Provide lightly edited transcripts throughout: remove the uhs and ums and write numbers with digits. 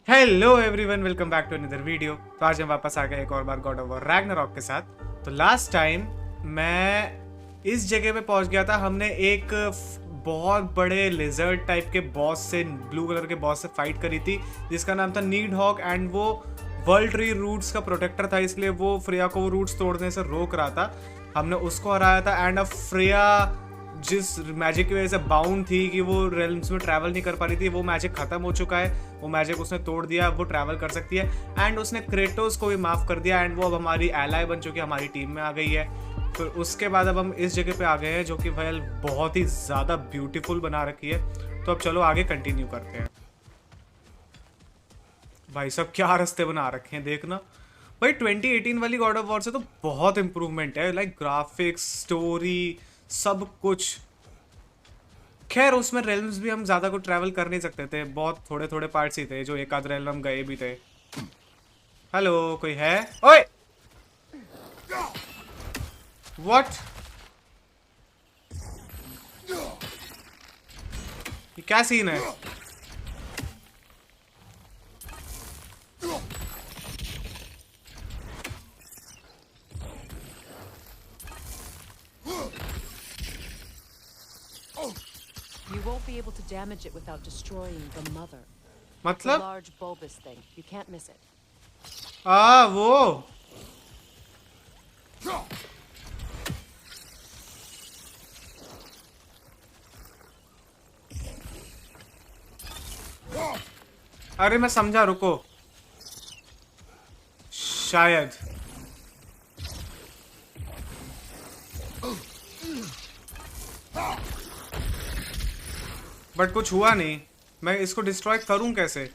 Hello everyone, welcome back to another video. तो आज हम वापस आ गए एक और बार गॉड ऑफ वॉर रैग्नारॉक के साथ। तो लास्ट टाइम मैं इस जगह पे पहुंच गया था। हमने एक बहुत बड़े लिजर्ड टाइप के बॉस से, ब्लू कलर के बॉस से फाइट करी थी, जिसका नाम था नीड हॉक। एंड वो वर्ल्ड ट्री रूट्स का प्रोटेक्टर था, इसलिए वो फ्रेया को वो रूट्स तोड़ने से रोक रहा था। हमने उसको हराया था। एंड अब फ्रेया जिस मैजिक की वजह से बाउंड थी कि वो रेल्म्स में ट्रैवल नहीं कर पा रही थी, वो मैजिक खत्म हो चुका है। वो मैजिक उसने तोड़ दिया, वो ट्रैवल कर सकती है। एंड उसने क्रेटोस को भी माफ कर दिया। एंड वो अब हमारी एलाय बन चुकी है, हमारी टीम में आ गई है। फिर उसके बाद अब हम इस जगह पे आ गए हैं, जो कि वेल बहुत ही ज़्यादा ब्यूटीफुल बना रखी है। तो अब चलो आगे कंटिन्यू करते हैं। भाई सब क्या रास्ते बना रखे हैं देखना। भाई 2018 वाली गॉड ऑफ वॉर से तो बहुत इंप्रूवमेंट है, लाइक ग्राफिक्स, स्टोरी, सब कुछ। खैर उसमें रेल्म्स भी हम ज़्यादा कुछ ट्रैवल कर नहीं सकते थे, बहुत थोड़े थोड़े पार्ट्स ही थे, जो एक आध रेल्म हम गए भी थे। हेलो, कोई है? ओए व्हाट, ये क्या सीन है? You won't be able to damage it without destroying the mother. The मतलब large bulbous thing. You can't miss it. वो अरे मैं समझा, रुको। शायद बट कुछ हुआ नहीं। मैं इसको डिस्ट्रॉय करूं कैसे?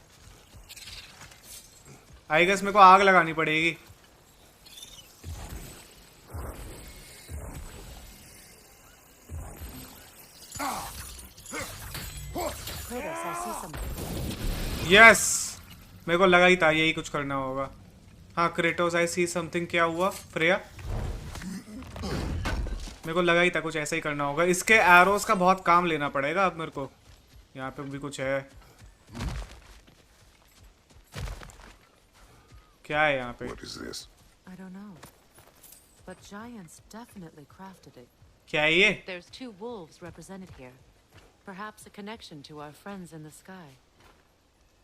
आई गेस मेरे को आग लगानी पड़ेगी। Proteus, I see something. Yes, मेरे को लगा ही था यही कुछ करना होगा। हाँ, क्रेटोस आई सी समथिंग। क्या हुआ फ्रेया? मेरे को लगा ही था कुछ ऐसा ही करना होगा। इसके एरोस का बहुत काम लेना पड़ेगा अब मेरे को। यहाँ पे भी कुछ है। क्या है यहाँ पे? What is this? I don't know. But giants definitely crafted it. क्या है ये? There's two wolves represented here. Perhaps a connection to our friends in the sky.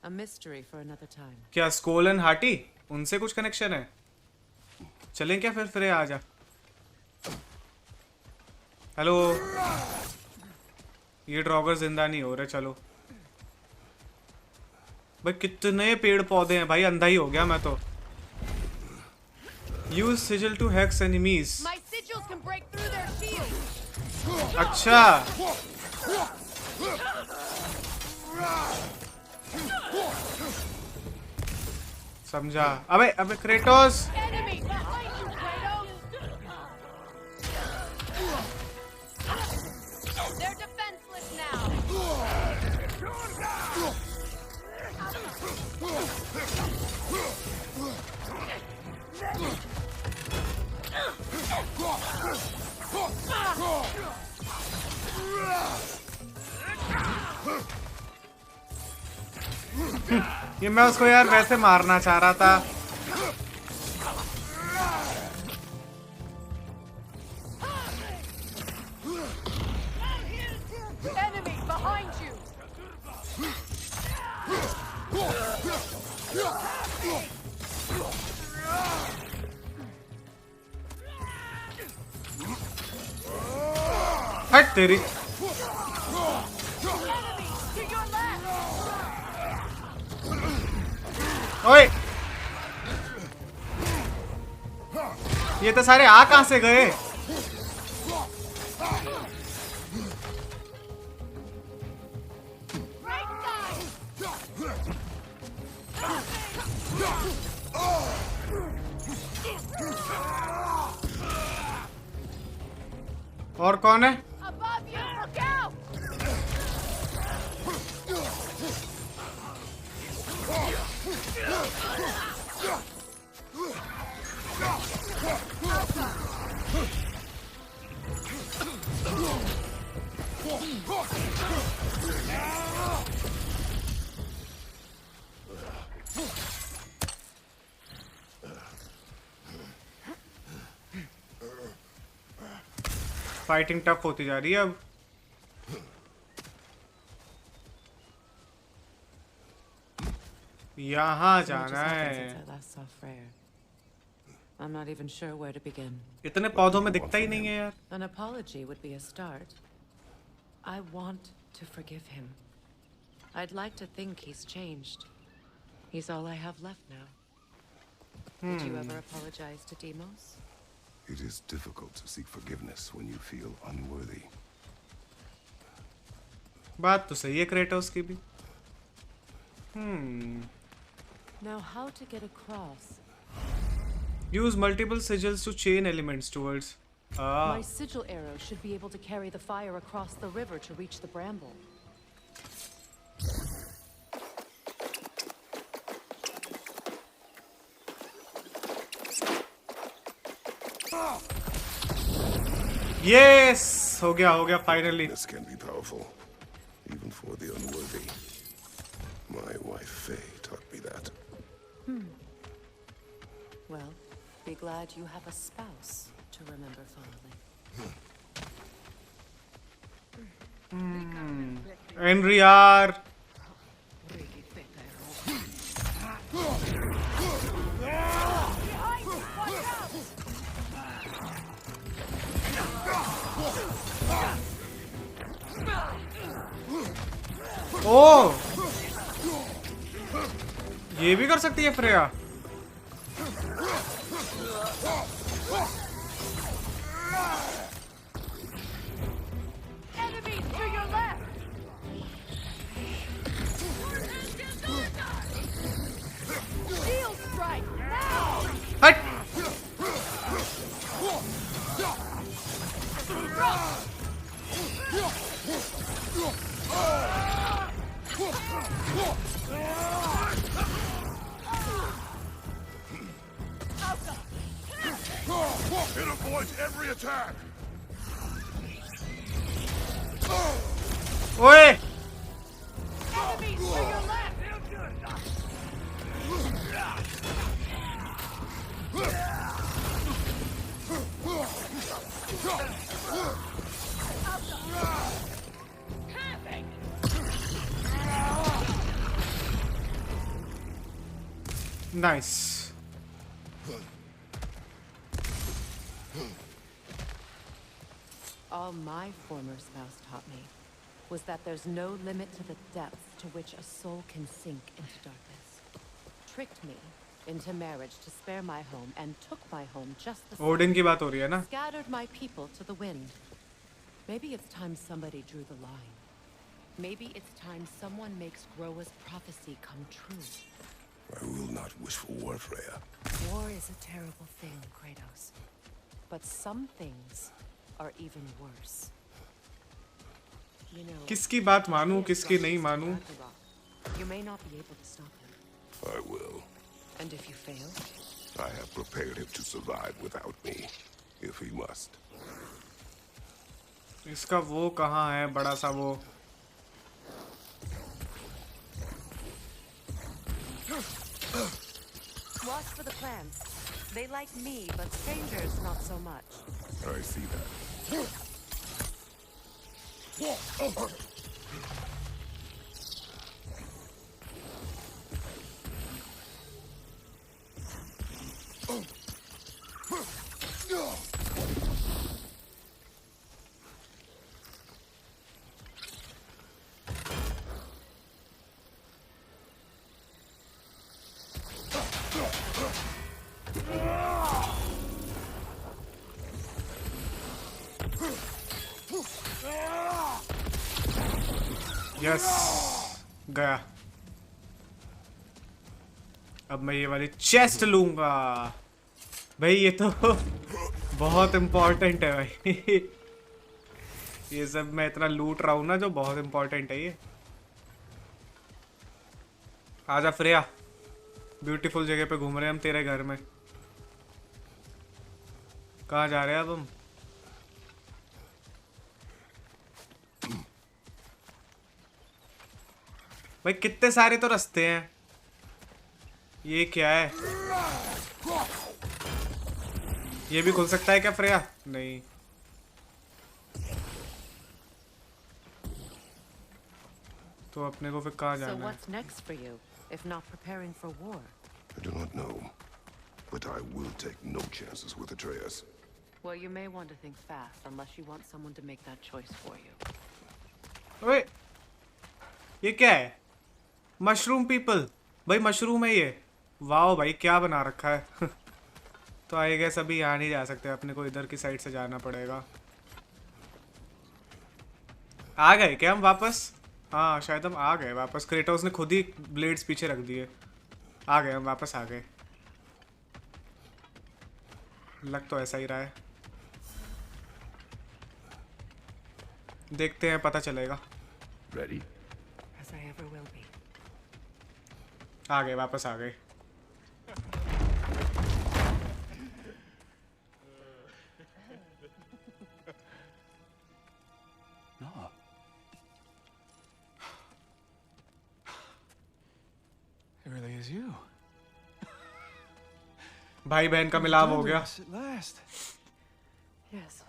A mystery for another time. क्या स्कोल एंड हार्टी, उनसे कुछ connection है? चलें क्या फिर फ्रेया? आजा। हेलो, ये ड्रॉगर जिंदा नहीं हो रहे। चलो भाई, कितने पेड़ पौधे हैं भाई, अंधा ही हो गया मैं तो। Use sigil to hex enemies. My sigils can break through their shields. अच्छा, समझा। अबे अबे Kratos, Enemy behind you, Kratos. They're defenseless now. ये मैं उसको यार वैसे मारना चाह रहा था। Enemy behind you. हट तेरी। Enemy to your left. ओए, ये तो सारे आ कहां से गए? Right side. और कौन है? Above you, look out. Fighting tough होती जा रही है अब। यहाँ जाना है। I'm not even sure where to begin. इतने पौधों में दिखता ही नहीं है यार। An apology would be a start. I want to forgive him. I'd like to think he's changed. He's all I have left now. Did you ever apologize to Demos? It is difficult to seek forgiveness when you feel unworthy. बात तो सही है Kratos की भी। Now how to get across? Use multiple sigils to chain elements towards. My sigil arrow should be able to carry the fire across the river to reach the bramble. Yes! हो गया finally. This can be powerful, even for the unworthy. My wife Faye taught me that. Well, be glad you have a spouse to remember fondly. Henry यार। ओ ये भी कर सकती है Freya. हट। It avoids every attack. ओए nice. All my former spouse taught me was that there's no limit to the depth to which a soul can sink into darkness. Tricked me into marriage to spare my home and took my home just the same. Odin की बात हो रही है ना? Scattered my people to the wind. Maybe it's time somebody drew the line. Maybe it's time someone makes Groa's prophecy come true. I will not wish for war, Freya. War is a terrible thing, Kratos. But some things are even worse. You know, किसकी बात मानूं किसकी नहीं मानूं? You may not be able to stop him. I will. And if you fail? I have prepared him to survive without me, if he must. इसका वो कहाँ है बड़ा सा वो? Watch for the plants. They like me, but strangers not so much. I see that. Yes गया। अब मैं ये वाली चेस्ट लूंगा भाई। ये तो बहुत इम्पोर्टेंट है भाई। ये सब मैं इतना लूट रहा हूँ ना जो बहुत इम्पोर्टेंट है ये। आजा फ्रेया, ब्यूटीफुल जगह पे घूम रहे हैं हम तेरे घर में। कहाँ जा रहे हैं अब हम? भाई कितने सारे तो रास्ते हैं। ये क्या है? ये भी खुल सकता है क्या फ्रेया? नहीं। तो अपने को फिर कहाँ So जाना है? what's next for you, if not preparing for war? I do not know, but I will take no chances with Atreus. Well, you may want to think fast, unless you want someone to make that choice for you. ओए, ये क्या है? Mushroom people, भाई mushroom है ये। Wow भाई, क्या बना रखा है? तो आई गेस अभी यहाँ नहीं जा सकते, अपने को इधर की साइड से जाना पड़ेगा। आ गए क्या हम वापस? हाँ शायद हम आ गए वापस। क्रेटोस ने खुद ही ब्लेड्स पीछे रख दिए। आ गए हम वापस, आ गए। लग तो ऐसा ही रहा है, देखते हैं, पता चलेगा। Ready? As I ever will be. आ गए, वापस आ गए। No. It really is you. भाई बहन का मिलाप हो गया। At last. Yes.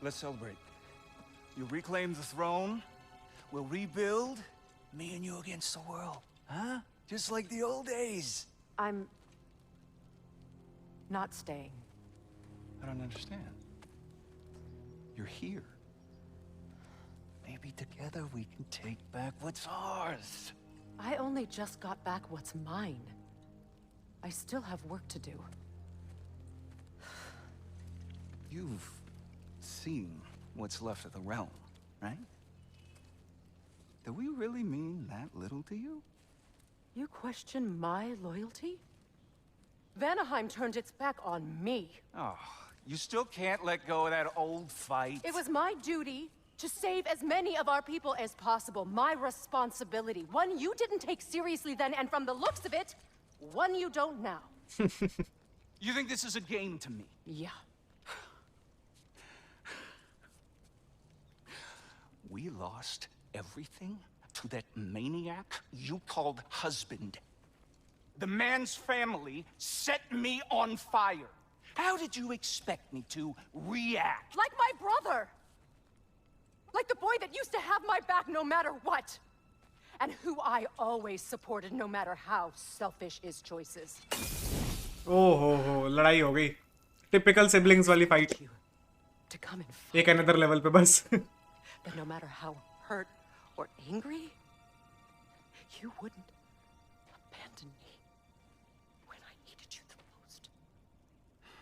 Let's celebrate. You reclaim the throne. We'll rebuild. Me and you against the world. Huh? Just like the old days. I'm not staying. I don't understand. You're here. Maybe together we can take back what's ours. I only just got back what's mine. I still have work to do. You've seen what's left of the realm, right? Do we really mean that little to you? You question my loyalty? Vanaheim turned its back on me. Oh, you still can't let go of that old fight? It was my duty to save as many of our people as possible. My responsibility. One you didn't take seriously then, and from the looks of it, one you don't now. You think this is a game to me? Yeah. We lost everything to that maniac you called husband. The man's family set me on fire. How did you expect me to react? Like my brother! Like the boy that used to have my back no matter what! And who I always supported no matter how selfish his choices. ओ हो, लड़ाई हो गई। Typical siblings वाली fight. To come and fight. एक another level पे बस। That no matter how hurt or angry, you wouldn't abandon me when I needed you the most.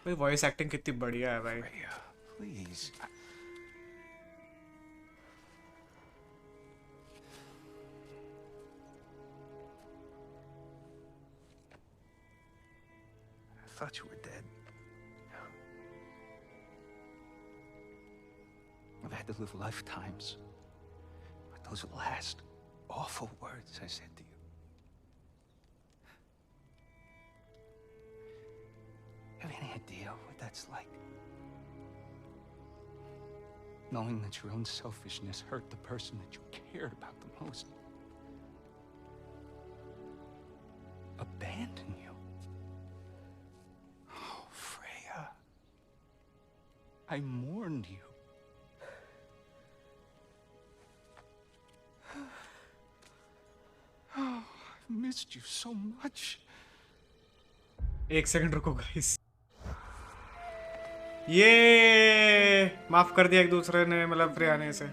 भाई voice acting कितनी बढ़िया है भाई। Freya, please. I thought you were dead. I've had to live lifetimes with those last awful words I said to you. You have any idea what that's like? Knowing that your own selfishness hurt the person that you cared about the most. Abandon you. Oh, Freya. I mourned you. Oh, I've missed you so much. एक second रुको guys. ये माफ कर दिया एक दूसरे ने, मतलब फ्रेया ने इसे।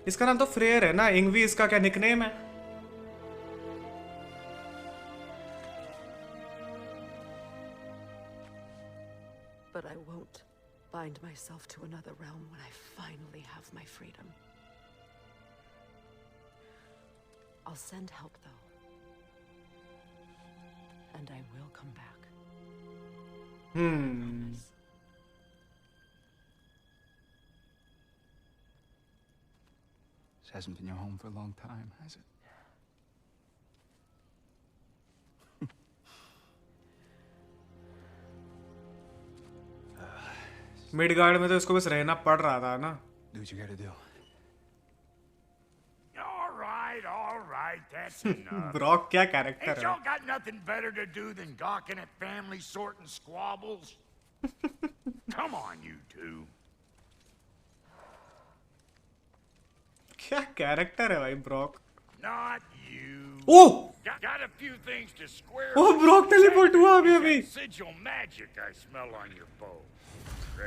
इसका नाम तो फ्रेयर है ना, इंगवी इसका क्या निकनेम है? But I won't bind myself to another realm when I finally have my freedom. I'll send help, though. And I will come back. Promise. This hasn't been your home for a long time, has it? Midgard में तो इसको बस रहना पड़ रहा था ना। Do what you gotta do. All right, that's enough. Brock क्या कैरेक्टर Ain't है? y'all got nothing better to do than gawking at family sorting squabbles? Come on, you two. क्या कैरेक्टर है भाई Brock. Not you. Oh Got a few things to square. Oh Brock teleport हुआ अभी अभी। That sigil magic I smell on your bow.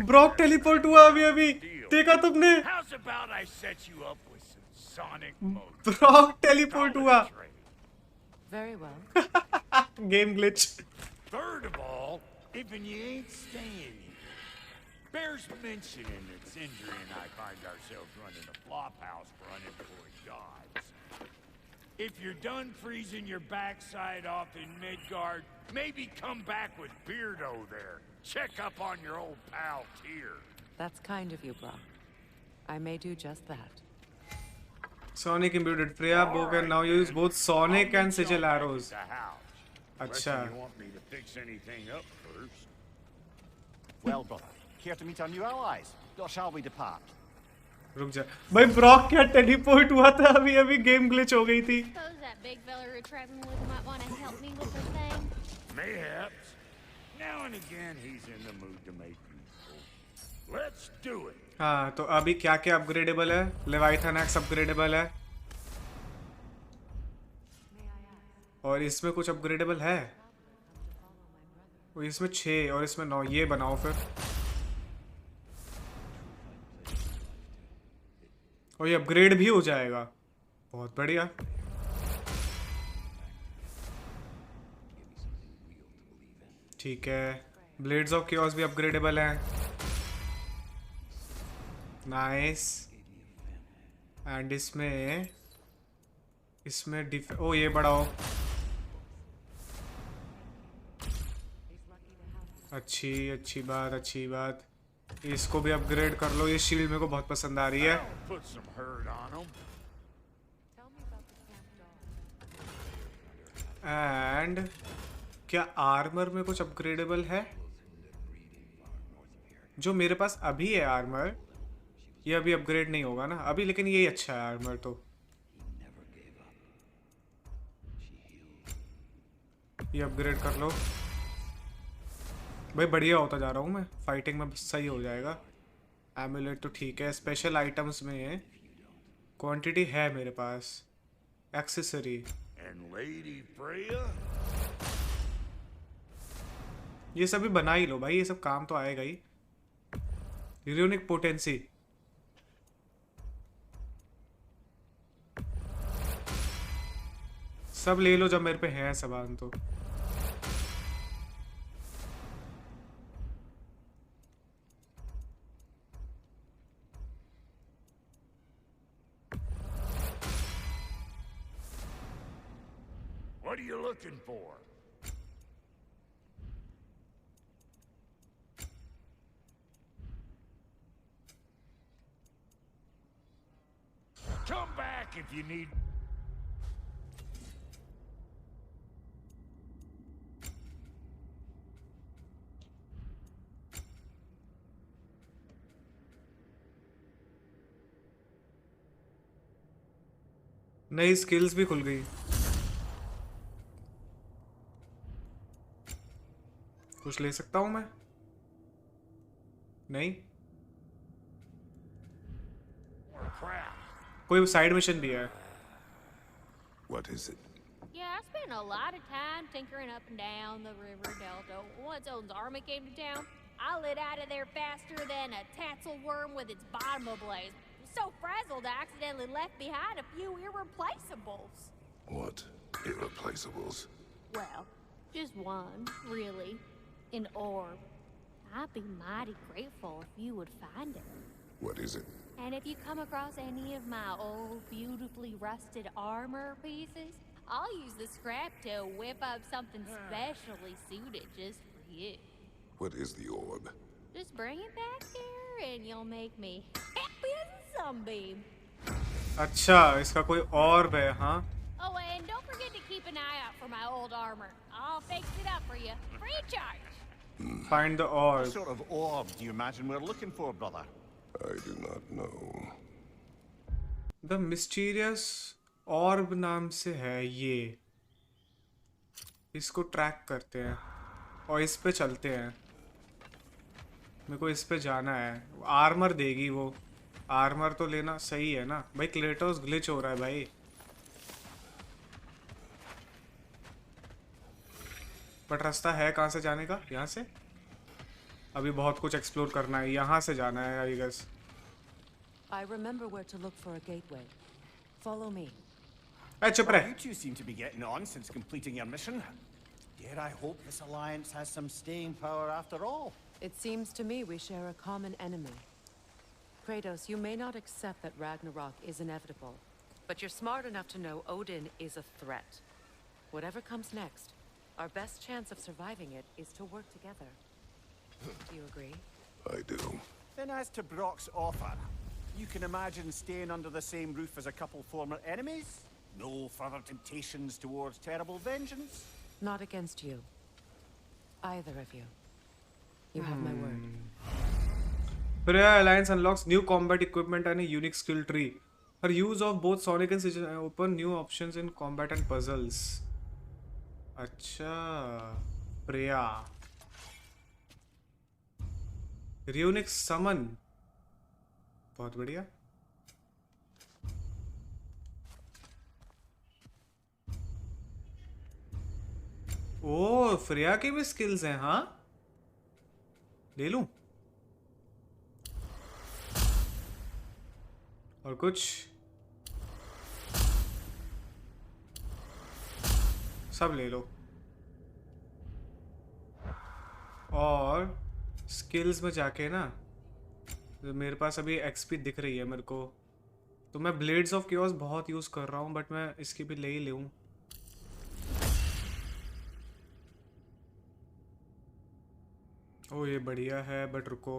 Brock teleport हुआ अभी अभी, देखा तुमने? How's about I set you up with some sonic motion? Brock teleport हुआ। Very well. Game glitch. Third of all, if you ain't staying here, bears mentioning that Sindri and I find ourselves running a flop house for unemployed gods. If you're done freezing your backside off in Midgard, maybe come back with Beardo there. Check up on your old pal Tyr. That's kind of you, Brock. I may do just that. Sonic imbued Freya bow can now use both Sonic and sigil arrows. Unless अच्छा। you want me to fix anything up first. Well, brother, care to meet our new allies? Or shall we depart? रुक जा भाई, Brock क्या teleport हुआ था अभी अभी, game glitch हो गई थी। Suppose that big fella you're traveling with might want to help me with the thing. Mayhaps. Now and again he's in the mood to make useful. Let's do it. हाँ तो अभी क्या क्या upgradable है? Leviathan x upgradable है, और इसमें कुछ अपग्रेडेबल है। और इसमें 6 और इसमें 9। ये बनाओ फिर। और ये अपग्रेड भी हो जाएगा, बहुत बढ़िया। ठीक है, ब्लेड्स ऑफ केओस भी अपग्रेडेबल हैं। नाइस। एंड इसमें ओ ये बढ़ाओ। अच्छी बात। इसको भी अपग्रेड कर लो, ये शील्ड मेरे को बहुत पसंद आ रही है। Put some hurt on him. And क्या आर्मर में कुछ अपग्रेडेबल है? जो मेरे पास अभी है आर्मर, ये अभी अपग्रेड नहीं होगा ना अभी, लेकिन ये अच्छा है आर्मर। तो ये अपग्रेड कर लो भाई, बढ़िया होता जा रहा हूँ मैं फाइटिंग में, सही हो जाएगा। एमुलेट तो ठीक है। स्पेशल आइटम्स में क्वांटिटी है मेरे पास। Accessory, And Lady Freya? ये सब भी बना ही लो भाई, ये सब काम तो आएगा ही। यूनिक पोटेंसी, सब ले लो जब मेरे पे है सामान तो। What are you looking for? Come back if you need. नई स्किल्स भी खुल गई। कुछ ले सकता हूं मैं? नहीं। कोई साइड मिशन भी है? What is it? Yeah, I spent a lot of time tinkering up and down the river delta. Once Odin's army came to town, I lit out of there faster than a tassel worm with its bottom ablaze. So frazzled, I accidentally left behind a few irreplaceables. What irreplaceables? Well, just one, really. An orb. I'd be mighty grateful if you would find it. What is it? And if you come across any of my old, beautifully rusted armor pieces, I'll use the scrap to whip up something specially suited just for you. What is the orb? Just bring it back here and you'll make me happy as a sunbeam. अच्छा, इसका कोई orb है, हाँ? Oh, and don't forget to keep an eye out for my old armor. I'll fix it up for you, free of charge. Find the What orb. sort of orb do you imagine we're looking for, brother? I do not know. The mysterious orb नाम से है ये। इसको track करते हैं और इस पे चलते हैं। मेरे को इस पे जाना है, आर्मर देगी वो। आर्मर तो लेना सही है ना भाई। क्लेटोस ग्लिच हो रहा है भाई। बट रास्ता है कहाँ से जाने का? यहाँ से? अभी बहुत कुछ एक्सप्लोर करना है। यहाँ से जाना है I guess. I remember where to look for a gateway. Follow me. चुप Well, रहे। you two seem to be getting on since completing your mission. Dare I hope this alliance has some staying power after all? It seems to me we share a common enemy. Kratos, you may not accept that Ragnarok is inevitable, but you're smart enough to know Odin is a threat. Whatever comes next, our best chance of surviving it is to work together. Do you agree? I do. Then as to Brock's offer, you can imagine staying under the same roof as a couple former enemies? No further temptations towards terrible vengeance? Not against you. Either of you. You have my word. Freya Alliance unlocks new combat equipment and a unique skill tree. Her use of both Sonic and Siege open new options in combat and puzzles. अच्छा, Freya. Runic summon. बहुत बढ़िया। ओ, Freya की भी skills हैं। हाँ, ले लूं। और कुछ सब ले लो। और स्किल्स में जाके ना, मेरे पास अभी एक्सपी दिख रही है मेरे को, तो मैं ब्लेड्स ऑफ क्योस बहुत यूज कर रहा हूँ, बट मैं इसकी भी ले ही लूं। ओ ये बढ़िया है, बट रुको,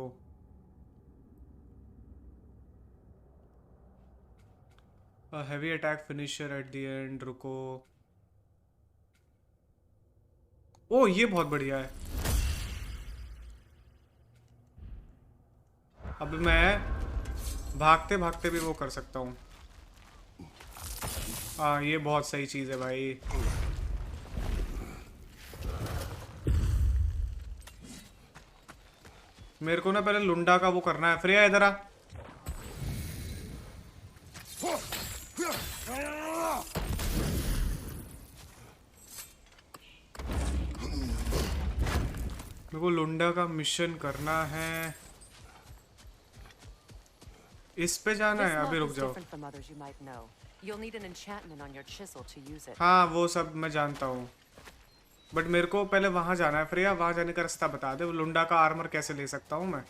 heavy attack finisher at the end. रुको, ओ ये बहुत बढ़िया है। अब मैं भागते भागते भी वो कर सकता हूँ। हाँ ये बहुत सही चीज़ है भाई। मेरे को ना पहले लुंडा का वो करना है। फ्रेया इधर आ। मेरे को लुंडा का मिशन करना है। इस पे जाना है। अभी रुक जाओ। हाँ वो सब मैं जानता हूँ, बट मेरे को पहले वहां जाना है। फ्रेया वहां जाने का रास्ता बता दे। वो लुंडा का आर्मर कैसे ले सकता हूँ मैं?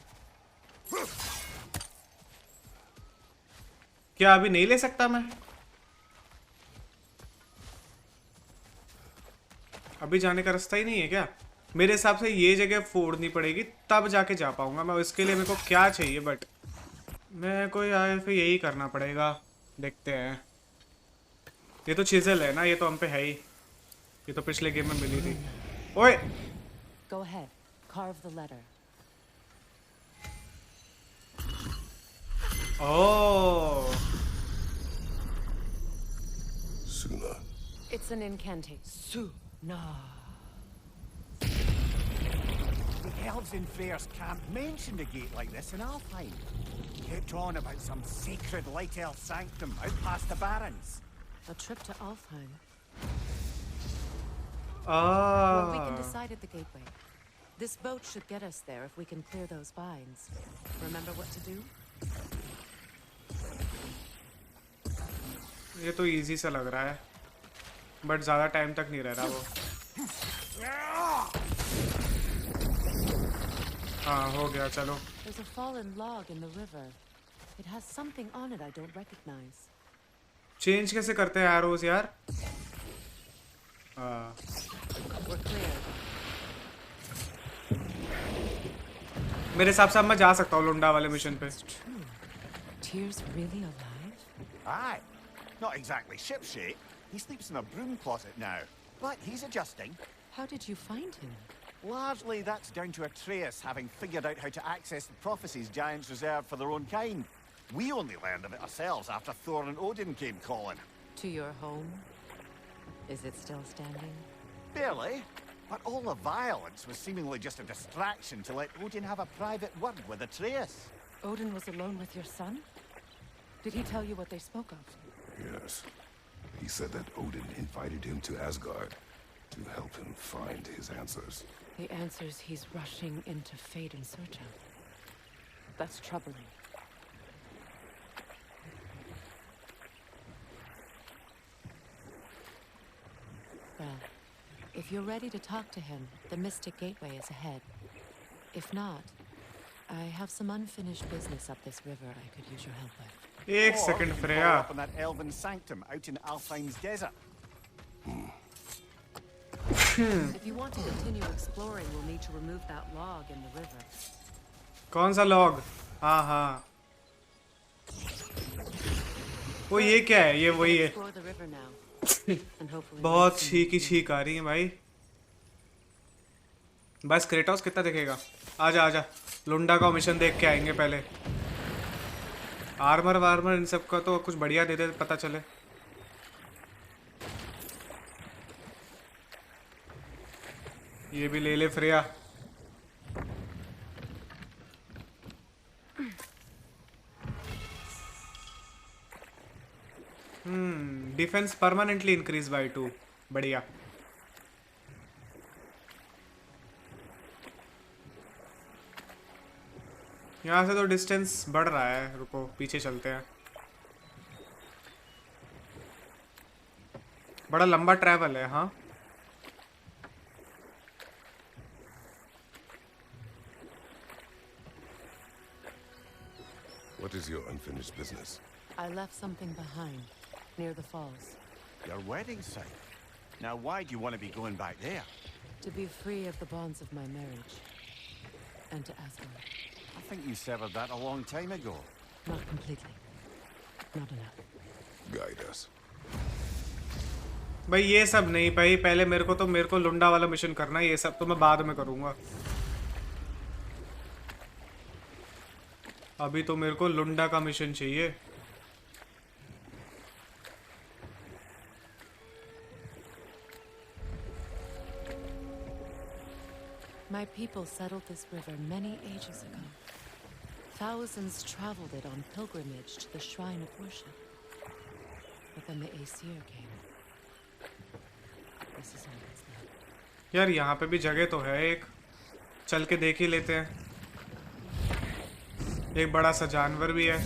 क्या अभी नहीं ले सकता मैं? अभी जाने का रास्ता ही नहीं है क्या? मेरे हिसाब से ये जगह फोड़नी पड़ेगी, तब जाके जा पाऊंगा मैं। इसके लिए मेरे को क्या चाहिए? बट मैं कोई आए फिर यही करना पड़ेगा। देखते हैं। ये तो चिज़ल है ना, ये तो हम पे है ही। ये तो पिछले गेम में मिली थी। ओए Go ahead, carve the letter. Oh Suna. It's an incantation. Suna. The elves in Freyr's camp mentioned a gate like this in Alfheim. Kept on about some sacred light elf sanctum out past the barrens. A trip to Alfheim. Well, we can decide at the gateway. This boat should get us there if we can clear those vines. Remember what to do? ये तो easy सा लग रहा है, but ज्यादा time तक नहीं रह रहा वो। हाँ हो गया, चलो। There's a fallen log in the river. It has something on it I don't recognize. Change कैसे करते हैं एरोज यार? We're clear. मेरे हिसाब से अब मैं जा सकता हूँ लुंडा वाले मिशन पे। Tears really alive? Aye. Not exactly shipshape. He sleeps in a broom closet now. But he's adjusting. How did you find him? Largely that's down to Atreus having figured out how to access the prophecies giants reserved for their own kind. We only learned of it ourselves after Thor and Odin came calling. To your home? Is it still standing? Barely. But all the violence was seemingly just a distraction to let Odin have a private word with Atreus. Odin was alone with your son? Did he tell you what they spoke of? Yes. He said that Odin invited him to Asgard to help him find his answers. The answers he's rushing into fate in search of. That's troubling. Well, if you're ready to talk to him, the Mystic Gateway is ahead. If not, I have some unfinished business up this river I could use your help with. एक Or second you can Freya follow up on that elven sanctum out in Alfheim's desert. If you want to continue exploring, we'll need to remove that log in the river. कौन सा log? हाँ हाँ वो ये क्या है? ये वही है। Explore the river now. And hopefully बहुत find some छीक ही new छीक आ रही है भाई। बस क्रेटोस कितना दिखेगा? आजा आजा, लुंडा का मिशन देख के आएंगे पहले। आर्मर वार्मर इन सब का तो कुछ बढ़िया दे दे, पता चले। ये भी ले ले Freya. Defence permanently increase by 2। बढ़िया। यहाँ से तो डिस्टेंस बढ़ रहा है। रुको पीछे चलते हैं। बड़ा लंबा ट्रैवल है। हाँ What is your unfinished business? I left something behind, near the falls. Your wedding site. Now, why do you want to be going back there? To be free of the bonds of my marriage. And to Asgard. I think you severed that a long time ago. Not completely. Not enough. Guide us. भाई ये सब नहीं भाई, पहले मेरे को लुंडा वाला mission करना है। ये सब तो मैं बाद में करूँगा। अभी तो मेरे को लुंडा का मिशन चाहिए। My people settled this river many ages ago. Thousands traveled it on pilgrimage to the shrine of worship. But then the Aesir came. This is all that's left. यार यहाँ पे भी जगह तो है एक, चल के देख ही लेते हैं। एक बड़ा सा जानवर भी है।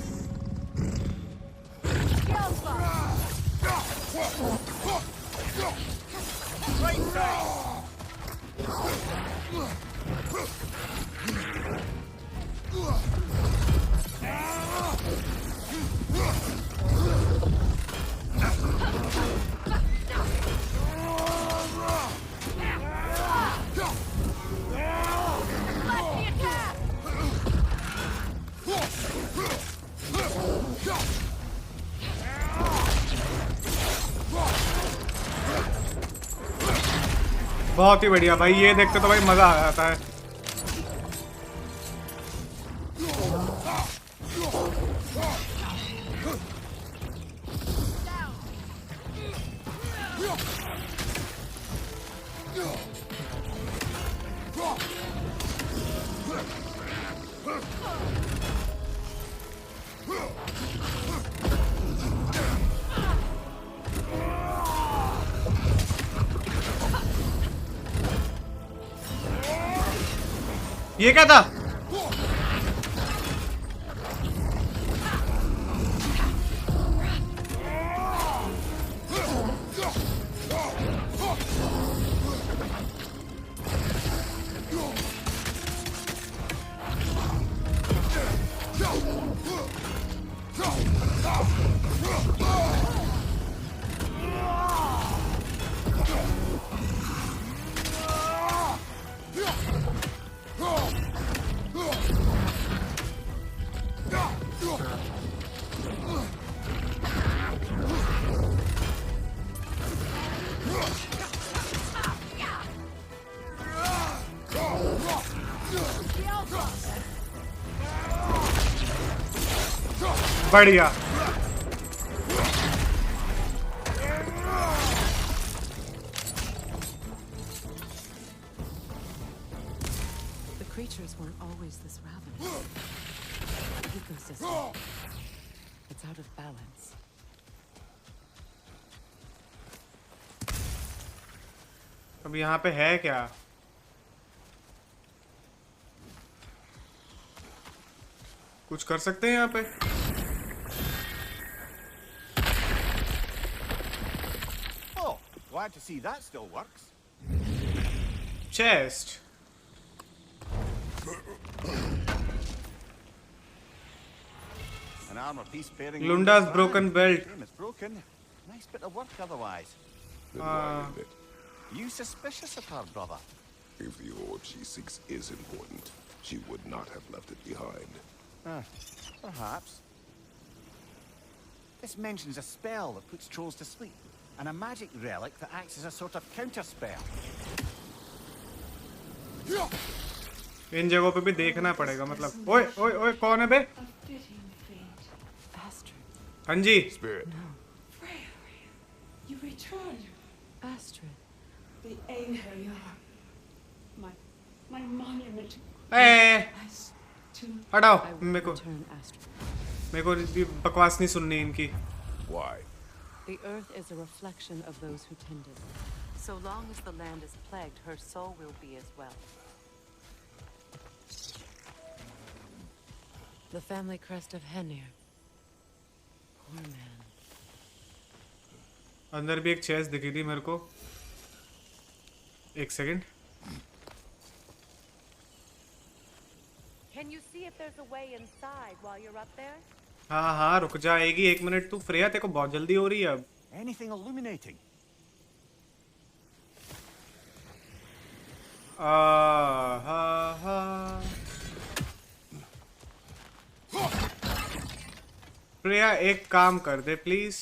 बहुत ही बढ़िया भाई, ये देखते तो भाई मजा आ जाता है। ये क्या था? बढ़िया। The creatures weren't always this ravenous. The ecosystem. It's out of balance. अब यहाँ पे है क्या? कुछ कर सकते हैं यहाँ पे? Oh, glad to see that still works. Chest. An armor piece bearing Lunda's Lunda's broken brand. belt. Shame it's broken. Nice bit of work otherwise. Then why end it? You suspicious of her, brother? If the orb she seeks is important, she would not have left it behind. Perhaps. This mentions a spell that puts trolls to sleep, and a magic relic that acts as a sort of counter spell. इन जगहों पे भी देखना पड़ेगा मतलब। ओए ओए ओए कौन है बे? Astrid. हाँ जी। Spirit. You return. Astrid. The anchor you are. My monument. A To हटाओ I will मेरे को return Astrid. मेरे को ये बकवास नहीं सुननी इनकी। Why? The earth is a reflection of those who tend it. So long as the land is plagued, her soul will be as well. The family crest of Henir. Poor man. अंदर भी एक chest दिखी थी मेरे को। एक second. Can you see if there's a way inside while you're up there? हाँ हाँ रुक जाएगी 1 मिनट तू। फ्रेया तेरे को बहुत जल्दी हो रही है अब। Anything illuminating? हा हा प्रिया एक काम कर दे प्लीज।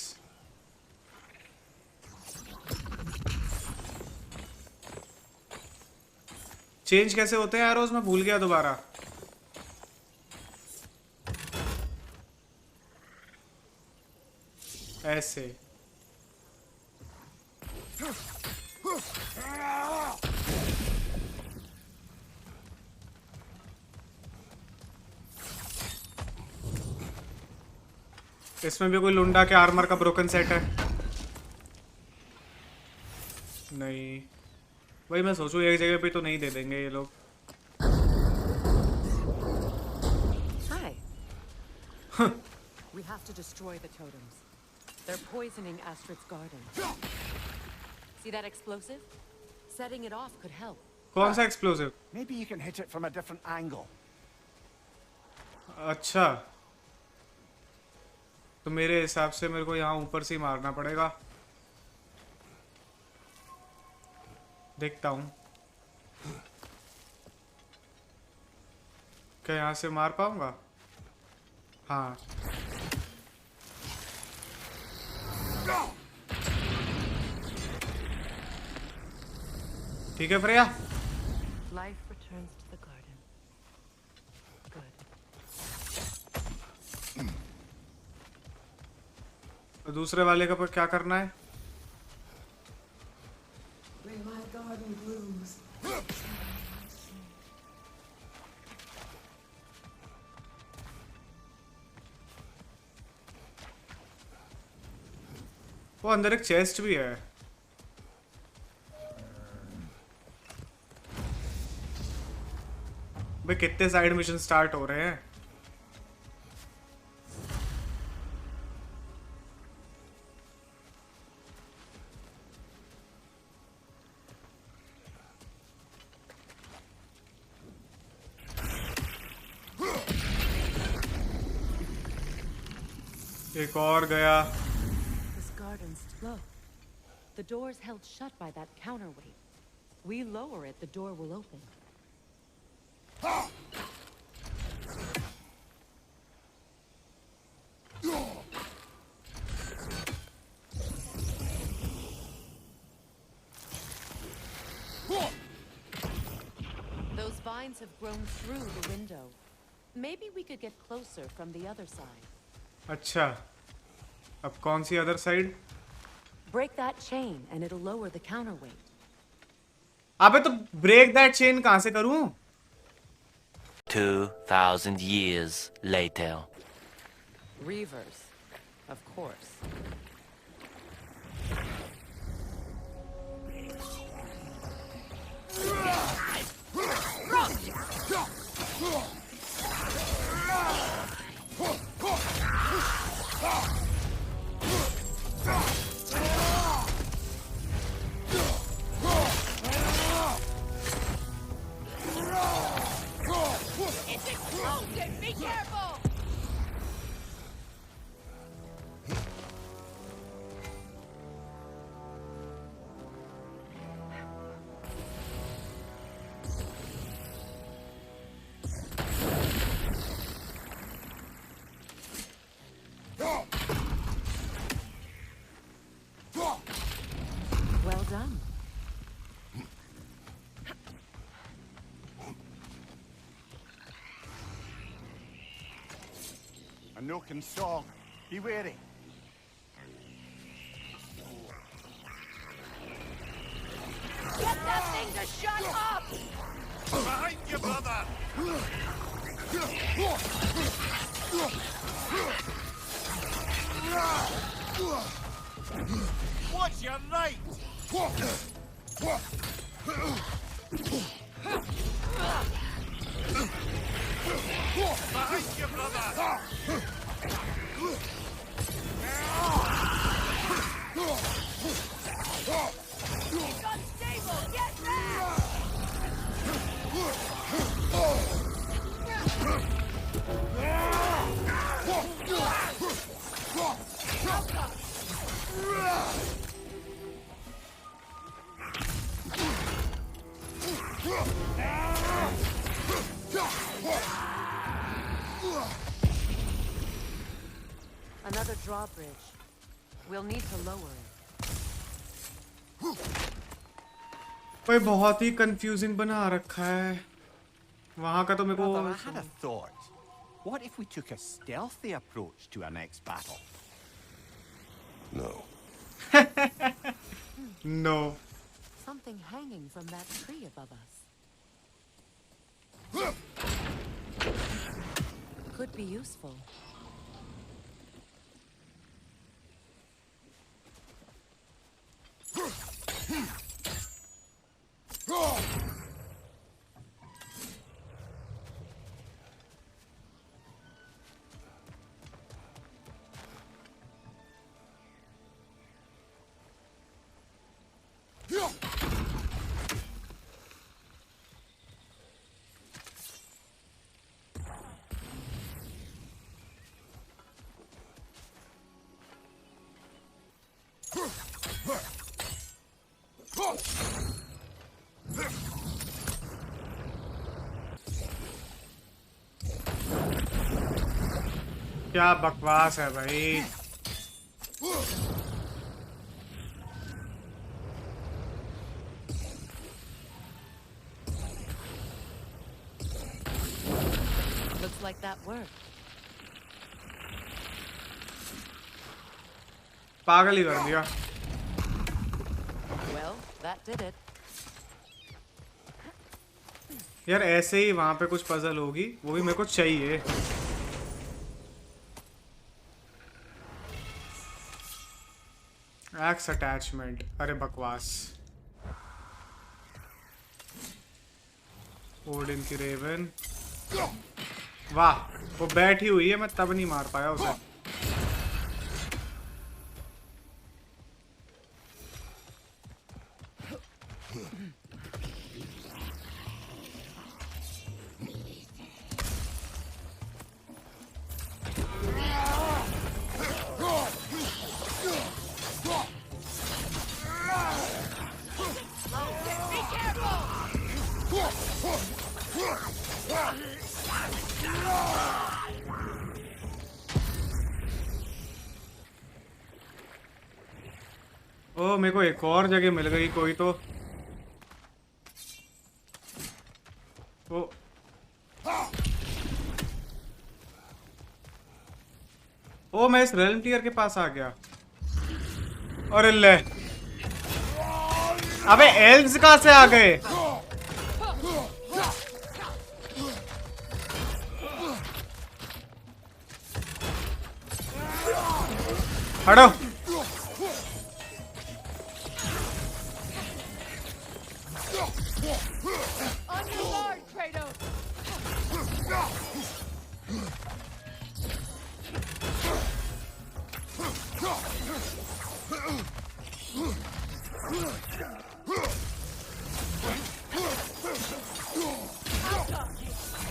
चेंज कैसे होते हैं एरोज? मैं भूल गया दोबारा। ऐसे इसमें भी कोई लुंडा के आर्मर का ब्रोकन सेट है? नहीं भाई, मैं सोचूं एक जगह पे तो नहीं दे देंगे ये लोग। Hi. We have to destroy the totems. They're poisoning Astrid's garden. See that explosive? Setting it off could help. कौन सा explosive? Maybe you can hit it from a different angle. अच्छा तो मेरे हिसाब से मेरे को यहाँ ऊपर से ही मारना पड़ेगा। देखता हूँ क्या यहाँ से मार पाऊंगा। हाँ ठीक है Freya. Life returns to the garden. Good. तो दूसरे वाले का पर क्या करना है? when my garden blooms. वो अंदर एक चेस्ट भी है। भाई कितने साइड मिशन स्टार्ट हो रहे हैं? एक और गया। This garden's low. The door's held shut by that counterweight. We lower it, the door will open. Those vines have grown through the window. Maybe we could get closer from the other side. अच्छा अब कौन सी other side? Break that chain and it'll lower the counterweight. अबे तो break that chain कहाँ से करूं? 2,000 years later. Reavers. Of course. It's explosive! Be careful! Well done. A Noken song. Be wary. Get that thing to shut up! Behind you, brother! Watch your right! Behind you, brother! It's unstable! Get back! Another drawbridge. We'll need to lower it. भाई बहुत ही confusing बना रखा है वहां का तो मेरे Brother, I को had a thought. What if we took a stealthy approach to our next battle? No. No Something hanging from that tree above us. Could be useful. क्या बकवास है भाई Looks like that worked. पागल ही कर दिया Well, that did it. यार ऐसे ही वहां पे कुछ पजल होगी वो भी मेरे को चाहिए एक्स अटैचमेंट अरे बकवास ओडिन की रेवन वाह वो बैठी हुई है मैं तब नहीं मार पाया उसे ओ मेरे को एक और जगह मिल गई कोई तो ओ मैं इस रेलम टीयर के पास आ गया अरे ले अबे एल्व्स कहां से आ गए हटो। On your guard, Kratos!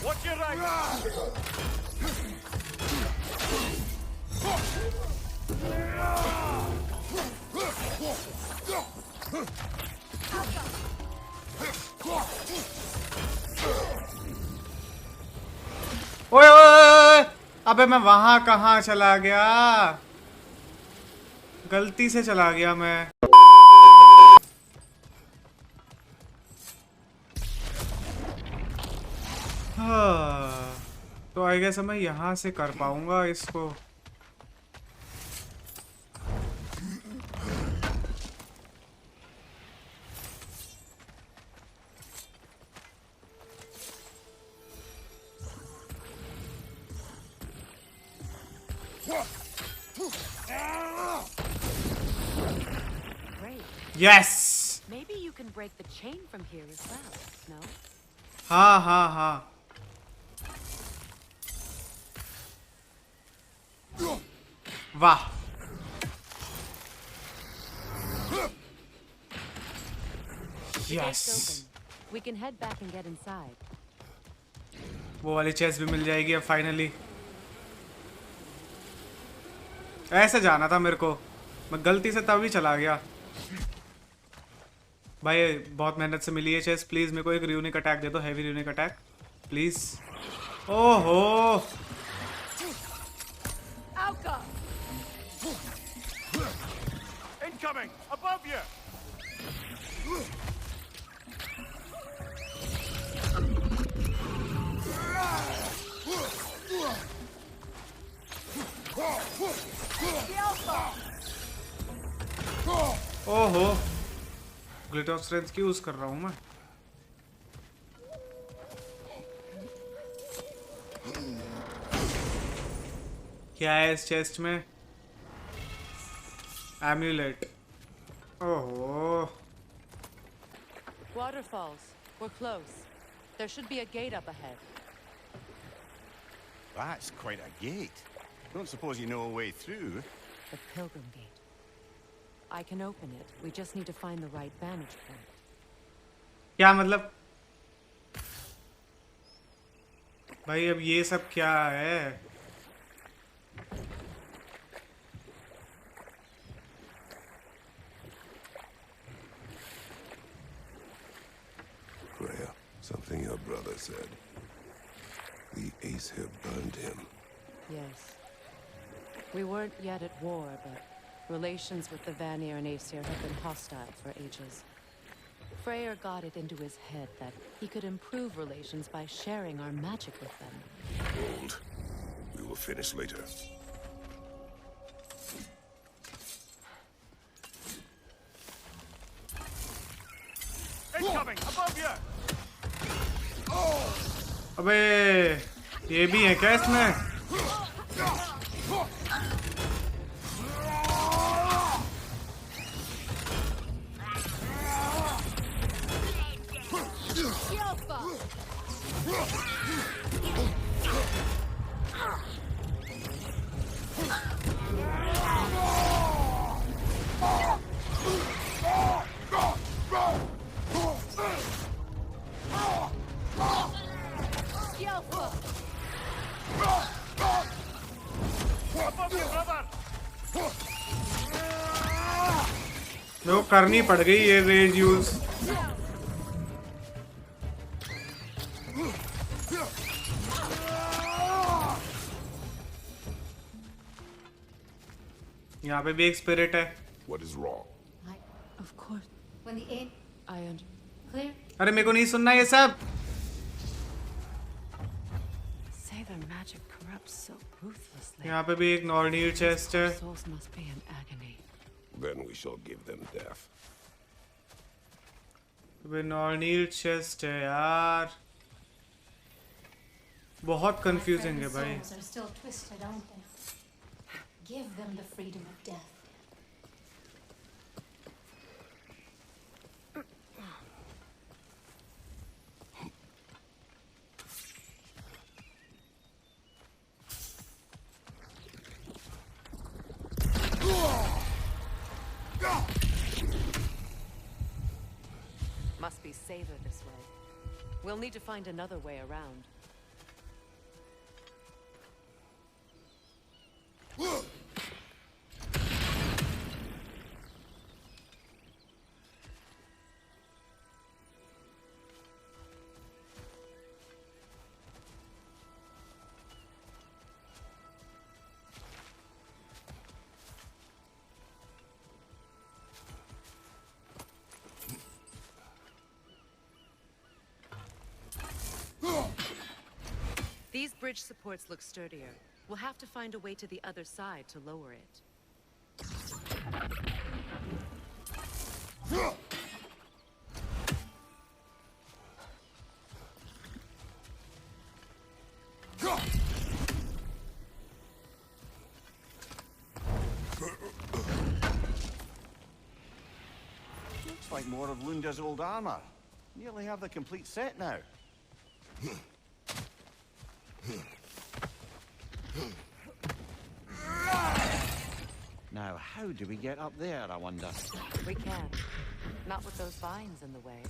Watch your right! ओए ओए ओए, अबे मैं वहां कहाँ चला गया? गलती से चला गया मैं। हाँ, तो आई गेस मैं यहाँ से कर पाऊंगा इसको। Great. Yes. Maybe you can break the chain from here as well, no? हाँ हाँ हाँ। वाह। Yes. Open. We can head back and get inside. वो वाली चेस्ट भी मिल जाएगी अब फाइनली। ऐसे जाना था मेरे को, मैं गलती से तभी चला गया। भाई बहुत मेहनत से मिली है चेस्ट, प्लीज मेरे को एक र्यूनिक अटैक दे दो, हैवी र्यूनिक अटैक प्लीज। ओहो Incoming! Above you! ओहो, ग्लिट ऑफ स्ट्रेंथ की यूज कर रहा हूं मैं। क्या है इस चेस्ट में? एम्यूलेट। ओहो। Waterfalls. We're close. There should be a gate up ahead. That's quite a gate. Don't suppose you know a way through? The Pilgrim Gate. I can open it. We just need to find the right vantage point. क्या मतलब? भाई अब ये सब क्या है? Freya, something your brother said. The ace here burned him. Yes. We weren't yet at war, but relations with the Vanir and Aesir have been hostile for ages. Freyr got it into his head that he could improve relations by sharing our magic with them. Hold. We will finish later. Incoming! Above you! अबे ये भी है क्या इसमें? वो करनी पड़ गई ये रेज यूज। यहाँ पे भी एक स्पिरिट है। What is wrong? Of course. When the aim I under... clear, अरे मेरे को नहीं सुनना ये सब। Say their magic corrupts so ruthlessly. यहाँ पे भी एक नॉर्नीर चेस्ट है। Souls must be in agony. Then we shall give them death. अबे नॉर्नीर चेस्ट है यार, बहुत कंफ्यूजिंग है भाई। souls are still twisted, aren't they? Give them the freedom of death. Must be safer this way. We'll need to find another way around. These bridge supports look sturdier. We'll have to find a way to the other side to lower it. Looks like more of Lunda's old armor. Nearly have the complete set now. Now, how do we get up there, I wonder? We can. Not with those vines in the way.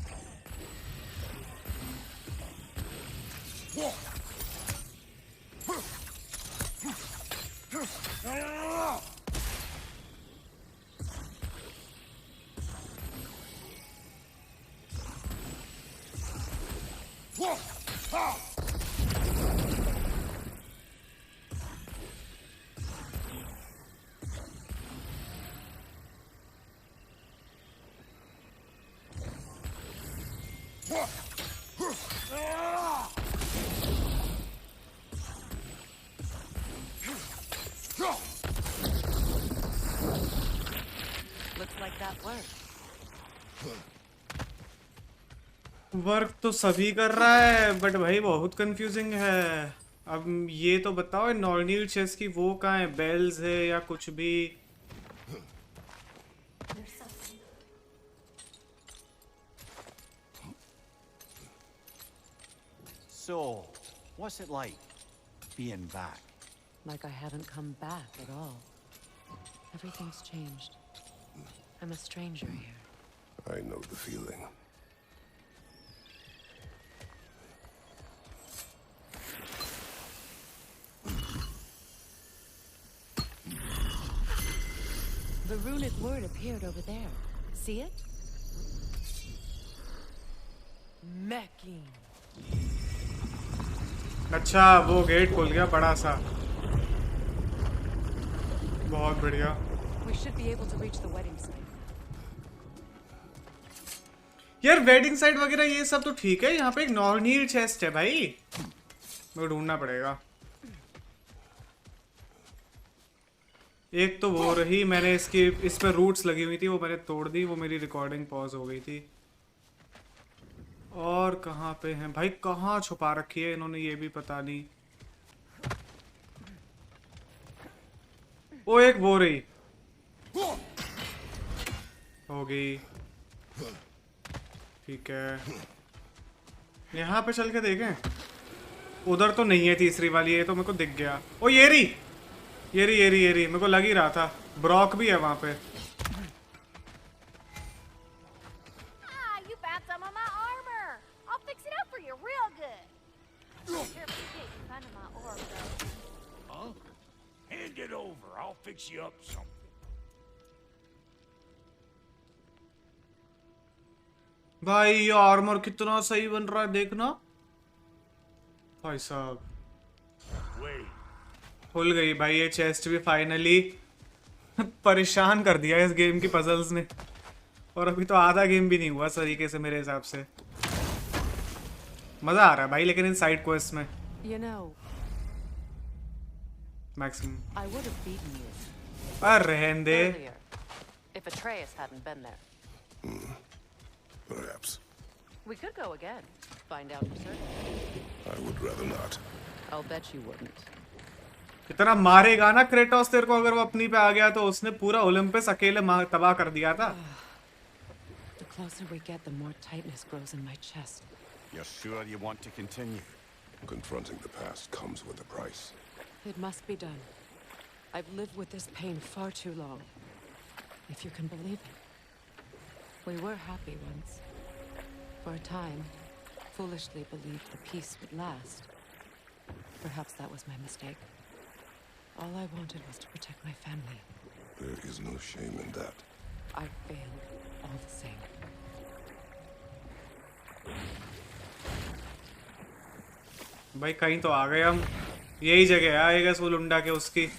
Looks like that worked. Work तो सभी कर रहा है but भाई बहुत confusing है। अब ये तो बताओ नॉर्मल चेस की वो कहाँ है, बेल्स है या कुछ भी? So, what's it like being back? Like I haven't come back at all. Everything's changed. I'm a stranger here. I know the feeling. The runic word appeared over there. See it? Mecking. अच्छा वो gate खुल गया बड़ा सा, बहुत बढ़िया। We should be able to reach the wedding site. यार wedding site वगैरह ये सब तो ठीक है, यहाँ पे एक नॉर्मल चेस्ट है भाई, मेरे को ढूंढना पड़ेगा। एक तो वो रही, मैंने इसकी इस पे रूट्स लगी हुई थी वो मैंने तोड़ दी, वो मेरी रिकॉर्डिंग पॉज हो गई थी। और कहाँ पे हैं भाई, कहाँ छुपा रखी है इन्होंने ये भी पता नहीं। वो एक वो रही हो गई, ठीक है। यहाँ पे चल के देखें, उधर तो नहीं है तीसरी वाली, ये तो मेरे को दिख गया। ओ ये रही मेरे को लग ही रहा था, ब्रॉक भी है वहां पे। भाई ये आर्मर कितना सही बन रहा है देखना भाई साहब। खुल गई भाई ये चेस्ट भी फाइनली। परेशान कर दिया इस गेम की पजल्स ने, और अभी तो आधा गेम भी नहीं हुआ इस तरीके से मेरे हिसाब से। मजा आ रहा है भाई लेकिन इन साइड क्वेस्ट में। You know, maximum I would have beaten you रहने दे। earlier if Atreus hadn't been there. Perhaps. We could go again, find out for certain. I would rather not. I'll bet you wouldn't. इतना मारेगा ना Kratos तेरे को, अगर वो अपनी पे आ गया तो उसने पूरा ओलंपस अकेले तबाह कर दिया था। The closer we get, the more tightness grows in my chest. You're sure you want to continue? Confronting the past comes with a price. It must be done. I've lived with this pain far too long. If you can believe it. We were happy once. For a time, foolishly believed the peace would last. Perhaps that was my mistake. All I wanted was to protect my family. There is no shame in that. I failed all the same. भाई कहीं तो आ गए हम। यही जगह है आएगा वो लुंडा के उसकी।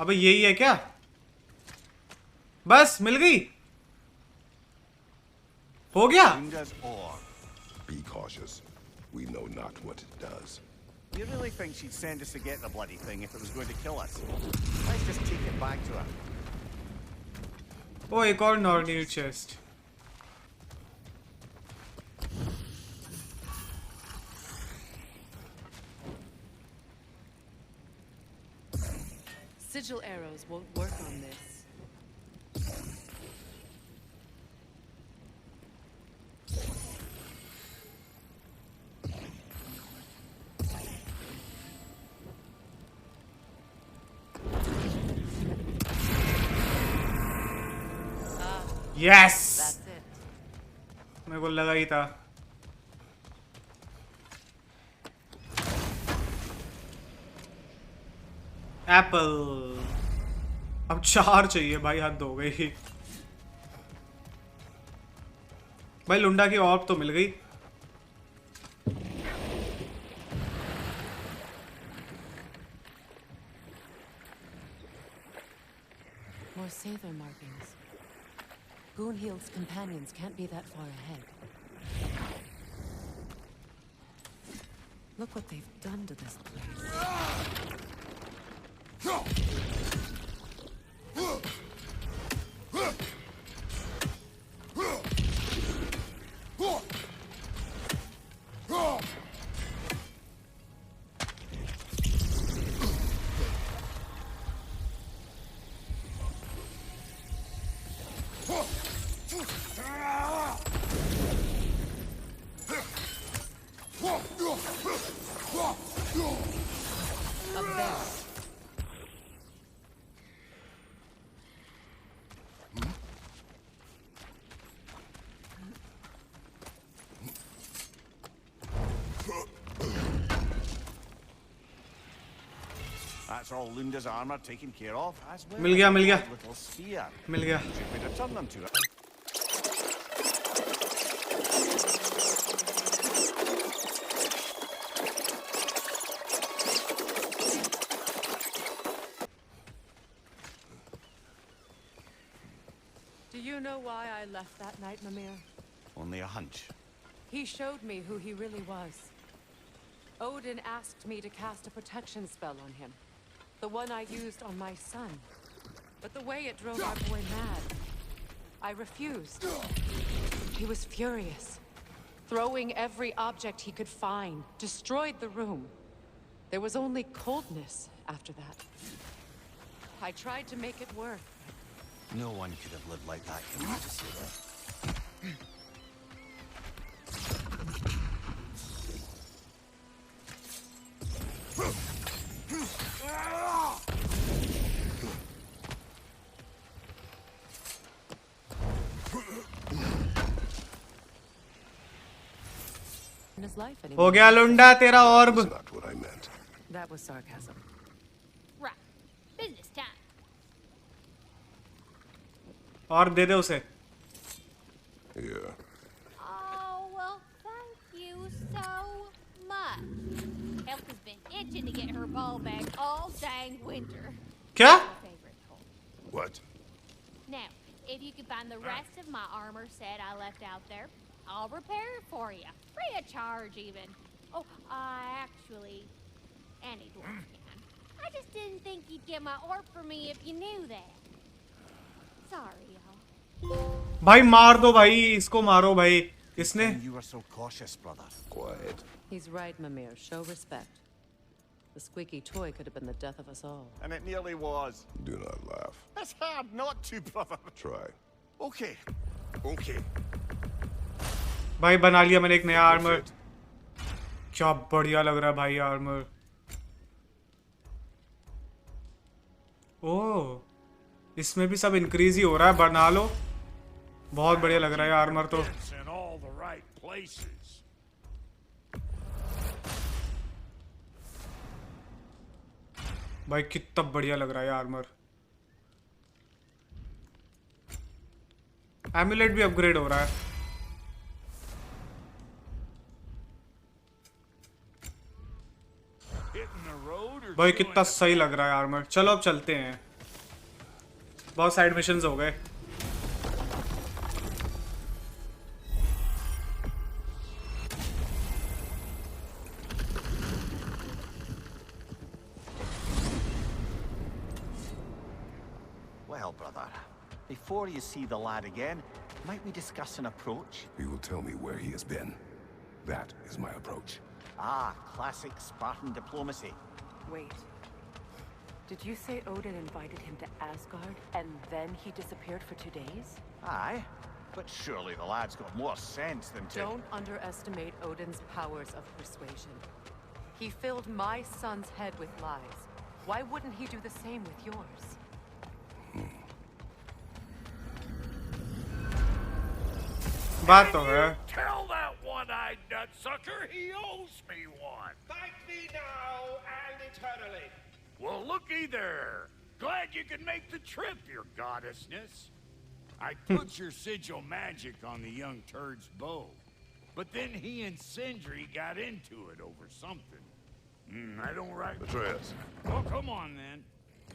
अबे यही है क्या? बस मिल गई, हो गया। Lunda's ore. Be cautious. We know not what it does. You really think she'd send us to get the bloody thing if it was going to kill us? Let's just take it back to her. ओ एक और normal chest. Sigil arrows won't work on this. Yes, That's it. मेरे को लगा ही था। Apple. अब 4 चाहिए भाई, हद हो गई। भाई लुंडा की ऑर्ब तो मिल गई। More Sather markings. Goonhield's companions can't be that far ahead. Look what they've done to this place. Up there. That's all Lunda's armor taken care of, as well. मिल गया, मिल गया। as a little spear. मिल गया। Should we return them to her? Do you know why I left that night, Mimir? Only a hunch. He showed me who he really was. Odin asked me to cast a protection spell on him. The one I used on my son. But the way it drove our boy mad, I refused. He was furious, throwing every object he could find, destroyed the room. There was only coldness after that. I tried to make it work. No one could have lived like that, can you just say that? In his life हो anymore. गया लुंडा तेरा ऑर्ब। That's not what I meant. That was sarcasm. Right. Business time. ऑर्ब दे दे उसे। Here. Oh, well, thank you so much. Elf has been itching to get her ball back all dang winter. क्या? My favorite toy. What? Now, if you could find the rest of my armor set I left out there, I'll repair it for you. Free of charge, even. Oh, actually, any dwarf can. I just didn't think you'd get my orb for me if you knew that. Sorry, y'all. भाई मार दो भाई, इसको मारो भाई। इसने You were so cautious, brother. Quiet. He's right, Mimir. Show respect. The squeaky toy could have been the death of us all. And it nearly was. Do not laugh. It's hard not to, brother. Try. Okay. Okay. भाई बना लिया मैंने एक नया armour. क्या बढ़िया लग रहा है भाई आर्मर। ओह, इसमें भी सब इंक्रीज ही हो रहा है। बना लो, बहुत बढ़िया लग रहा है आर्मर तो। It's in all the right places. भाई कितना बढ़िया लग रहा है आर्मर। एमुलेट भी अपग्रेड हो रहा है। Hitting the road or भाई doing कितना it सही लग रहा है आर्मर। चलो अब चलते हैं, बहुत साइड मिशंस हो गए। Well, brother, before you see the lad again, might we discuss an approach? He will tell me where he has been. That is my approach. Ah, classic Spartan diplomacy. Wait. Did you say Odin invited him to Asgard and then he disappeared for 2 days? Aye, but surely the lad's got more sense than to... Don't underestimate Odin's powers of persuasion. He filled my son's head with lies. Why wouldn't he do the same with yours? बात तो है। Tell that one-eyed nutsucker he owes me one. Thank me now and eternally. Well, looky there. Glad you could make the trip, your goddessness. I put your sigil magic on the young turd's bow, but then he and Sindri got into it over something. I don't right. Atreus. Well, come on then.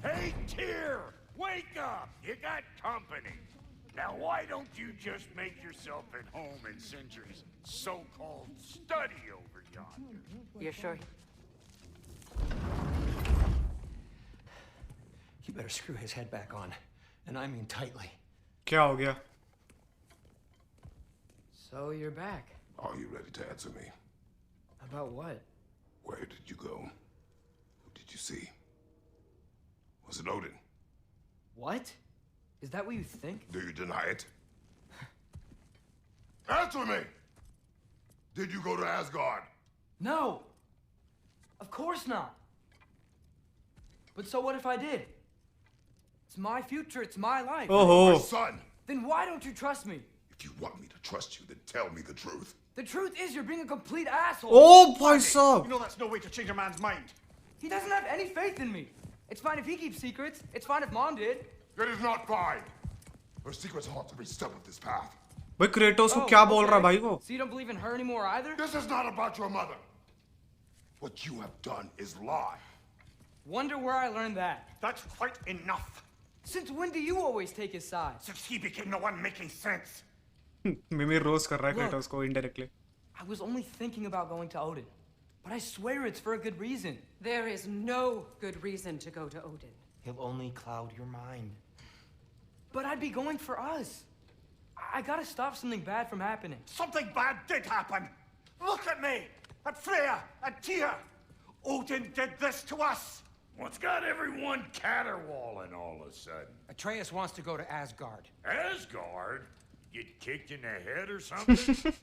Hey, Tyr, wake up! You got company. Now, why don't you just make yourself at home in Sindri's so-called study over yonder? You're sure? You better screw his head back on, and I mean tightly. क्या हो गया? So you're back. Are you ready to answer me? About what? Where did you go? Who did you see? Was it Odin? What? Is that what you think? Do you deny it? Answer me! Did you go to Asgard? No! Of course not! But so what if I did? It's my future, it's my life. My ओहो, son! Then why don't you trust me? If you want me to trust you, then tell me the truth. The truth is you're being a complete asshole. ओ भाई You साहब, know that's no way to change a man's mind. He doesn't have any faith in me. It's fine if he keeps secrets. It's fine if Mom did. It is not fine. Her secrets haunt every step of this path. भाई Kratos को क्या बोल रहा है भाई वो? So you don't believe in her anymore either? This is not about your mother. What you have done is lie. Wonder where I learned that. That's quite enough. Since when do you always take his side? Since he became the one making sense. मिमी रोज कर रहा है Look. Kratos को indirectly. I was only thinking about going to Odin. But I swear it's for a good reason. There is no good reason to go to Odin. He'll only cloud your mind. But I'd be going for us. I gotta stop something bad from happening. Something bad did happen. Look at me, at Freya, at Tyr. Odin did this to us. What's got everyone caterwauling all of a sudden? Atreus wants to go to Asgard. Asgard? Get kicked in the head or something?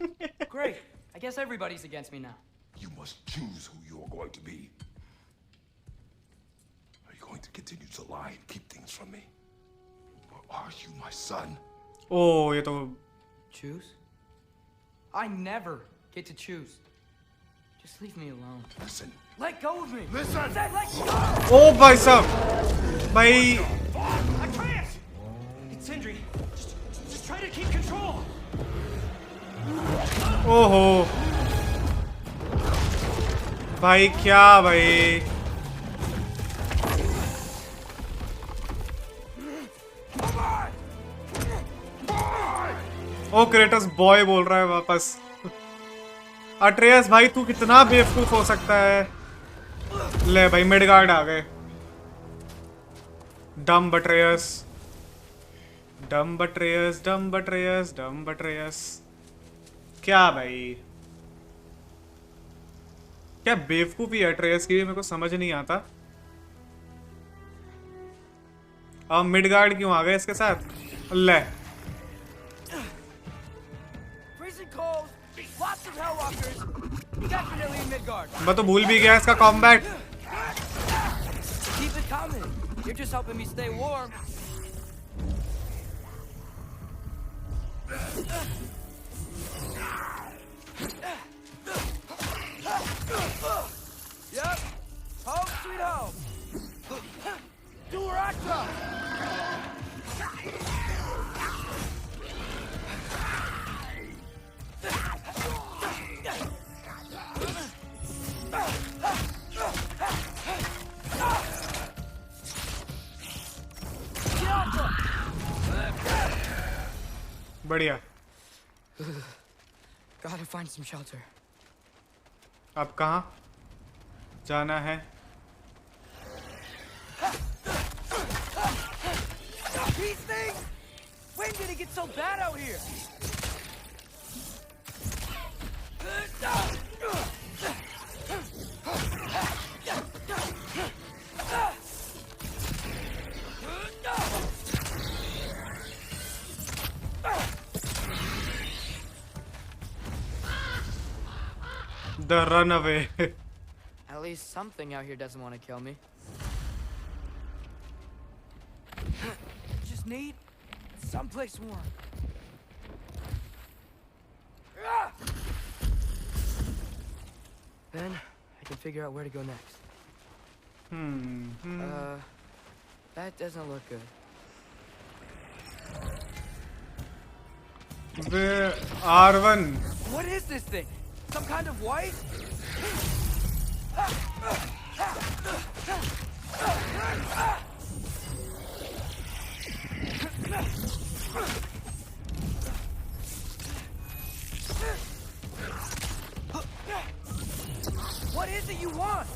Great. I guess everybody's against me now. You must choose who you are going to be. Are you going to continue to lie and keep things from me? Or are you my son? ओ ये तो Choose? I never get to choose. Just leave me alone. Listen. Let go of me. Listen. I said let go! ओ भाई साहब, भाई Atreus! It's Sindri. Just try to keep control. ओहो भाई क्या भाई, ओ Kratos boy बोल रहा है वापस। अट्रेयस भाई तू कितना बेवकूफ हो सकता है। ले भाई मिडगार्ड आ गए। डम बट्रेयस, डम बट्रेयस, डम बट्रेयस, डम बट्रेयस। क्या भाई क्या बेवकूफी है ट्रेस की, मेरे को समझ नहीं आता। अब मिड गार्ड क्यों आ गए इसके साथ? ले मैं तो भूल भी गया इसका combat. Keep it coming. You're just helping me stay warm. Yep. Home sweet home. Do where I come. बढ़िया। Gotta find some shelter. अब कहाँ जाना है? These things? When did it get so bad out here? The runaway. At least something out here doesn't want to kill me. Just need someplace warm. Then I can figure out where to go next. That doesn't look good. R1. What is this thing? Some kind of white? What is it you want?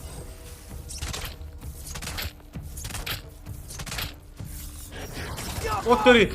ओ तेरी।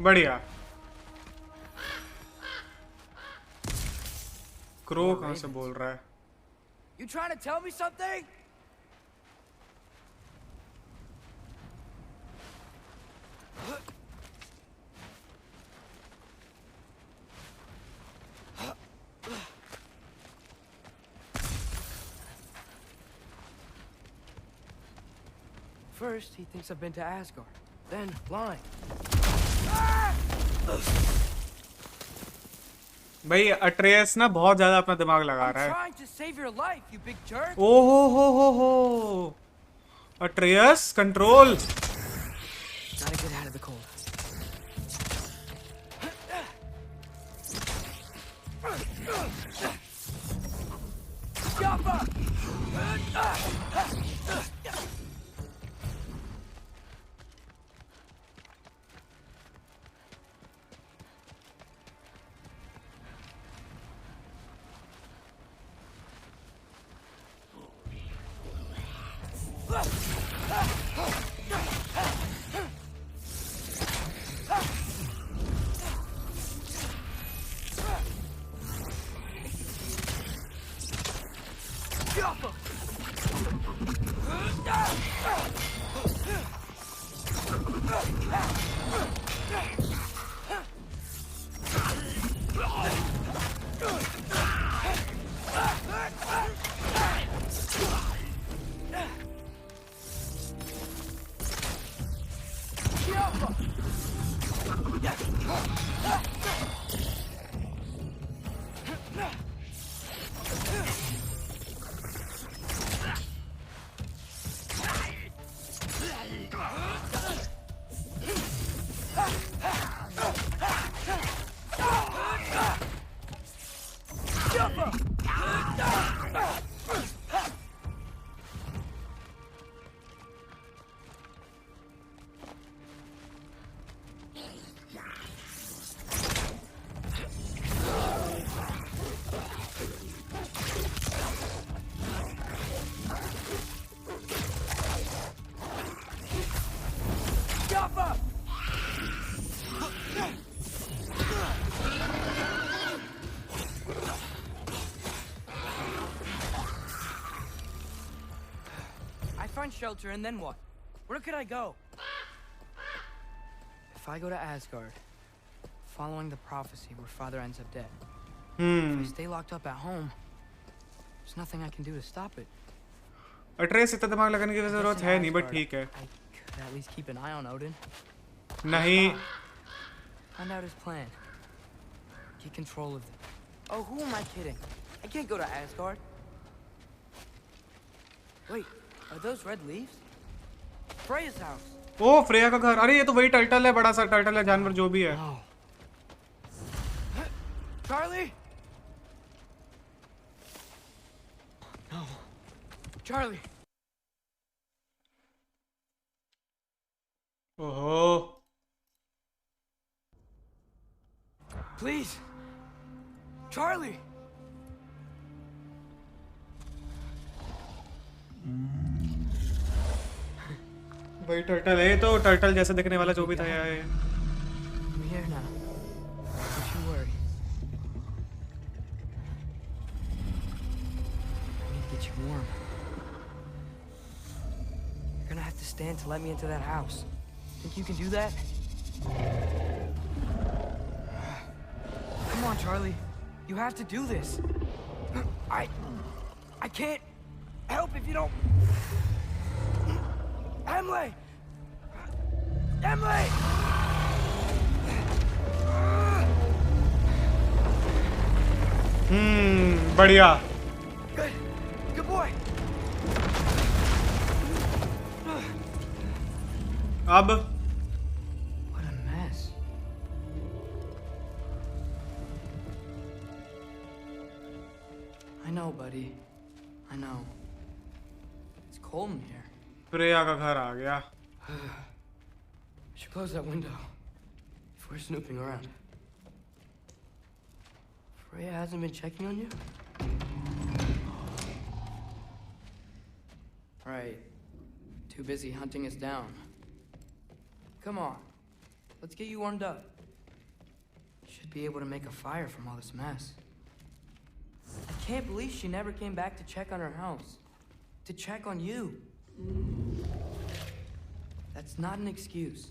बढ़िया। Crow कहाँ से बोल रहा है? You trying to tell me something? First, he thinks I've been to Asgard. Then, blind. भाई अट्रेयस ना बहुत ज्यादा अपना दिमाग लगा रहा है। Trying to save your life, you big jerk. ओहो हो। अट्रेयस control. Gotta get out of the cold. Find shelter, and then what? Where could I go? If I go to Asgard, following the prophecy where Father ends up dead, if I stay locked up at home, there's nothing I can do to stop it. अट्रेस इतना दिमाग लगाने की जरूरत है नहीं, but ठीक है. I could at least keep an eye on Odin. नहीं. Find out his plan. Get control of them. Oh, who am I kidding? I can't go to Asgard. Wait. Are those red leaves? Freya's house. O Freya का घर. अरे ये तो वही turtle है, बड़ा सा टर्टल है, जानवर जो भी है. Charlie? No. Charlie. ओहो. Please. Charlie. भाई टर्टल है तो टर्टल जैसे दिखने वाला जो भी था यार. I'm here now. Don't you worry. I need to get you warm. You're gonna have to stand to let me into that house. Think you can do that? Come on, Charlie. You have to do this. I can't help if you don't. Emily! Emily! बढ़िया. Good boy. अब What a mess. I know, buddy. I know. It's cold in here. Freya का घर आ गया. Should close that window if we're snooping around. Freya hasn't been checking on you? Right. Too busy hunting us down. Come on. Let's get you warmed up. Should be able to make a fire from all this mess. I can't believe she never came back to check on her house. To check on you. That's not an excuse.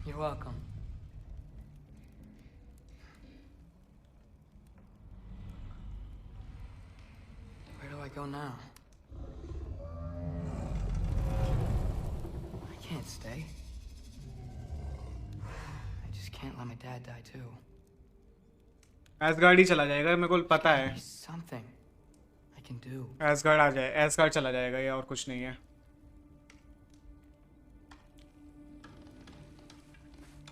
You're welcome. Where do I go now? I can't stay. I just can't let my dad die too. Asgard ही चला जाएगा, मेरे को पता है. Something I can do. Asgard आ जाए, Asgard चला जाएगा, ये और कुछ नहीं है.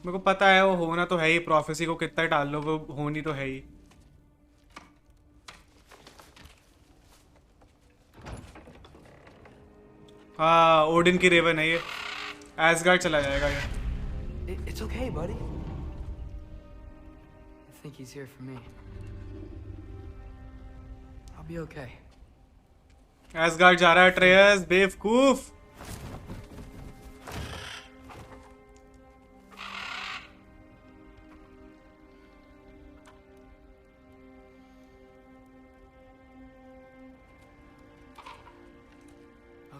मेरे को पता है वो होना तो है ही, प्रोफेसी को कितना टाल लो वो होनी तो है ही. हाँ ओडिन की रेवन है ये. एसगार्ड चला जाएगा ये. It's okay, buddy. I think he's here for me. I'll be okay. Ash gourd जा रहा है ट्रेयस, बेवकूफ.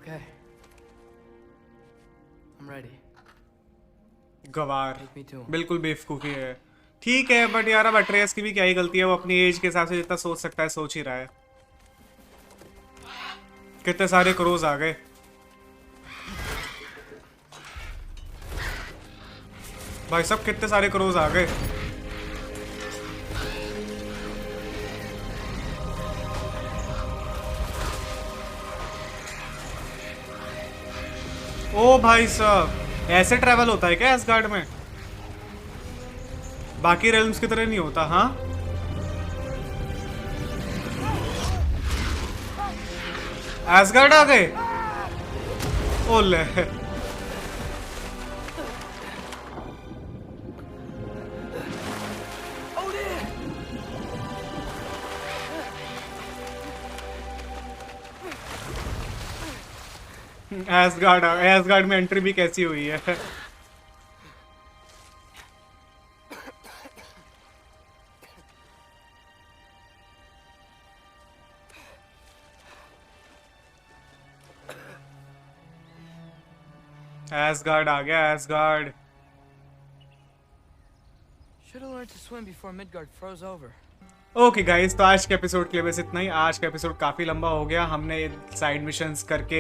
Okay. I'm ready. गवार Take me to him. बिल्कुल बेवकूफी है। ठीक है, बट यार अब अट्रेयस की भी क्या ही गलती है, वो अपनी एज के हिसाब से जितना सोच सकता है सोच ही रहा है। कितने सारे क्रोज आ गए। भाई साहब कितने सारे क्रोज आ गए। ओ भाई साहब, ऐसे ट्रैवल होता है क्या एसगार्ड में? बाकी रेल्म्स की तरह नहीं होता। हाँ, एसगार्ड आ गए। ओले एसगार्ड में एंट्री भी कैसी हुई है। ASGARD आ गया। ASGARD Should have learned to swim before Midgard froze over. Okay guys, तो आज के एपिसोड के लिए बस इतना ही। आज का एपिसोड काफी लंबा हो गया। हमने साइड मिशंस करके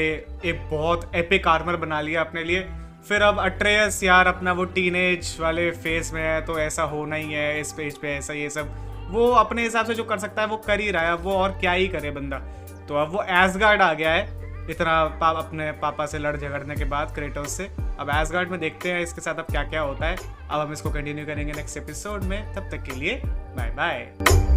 एक बहुत एपिक आर्मर बना लिया अपने लिए। फिर अब अट्रेयस यार अपना वो टीनेज वाले फेस में है, तो ऐसा होना ही है इस पेज पे, ऐसा ये सब वो अपने हिसाब से जो कर सकता है वो कर ही रहा है। वो और क्या ही करे बंदा। तो अब वो एसगार्ड आ गया है इतना अपने पापा से लड़ झगड़ने के बाद, क्रेटोस से। अब एसगार्ड में देखते हैं इसके साथ अब क्या क्या होता है। अब हम इसको कंटिन्यू करेंगे नेक्स्ट एपिसोड में। तब तक के लिए बाय बाय।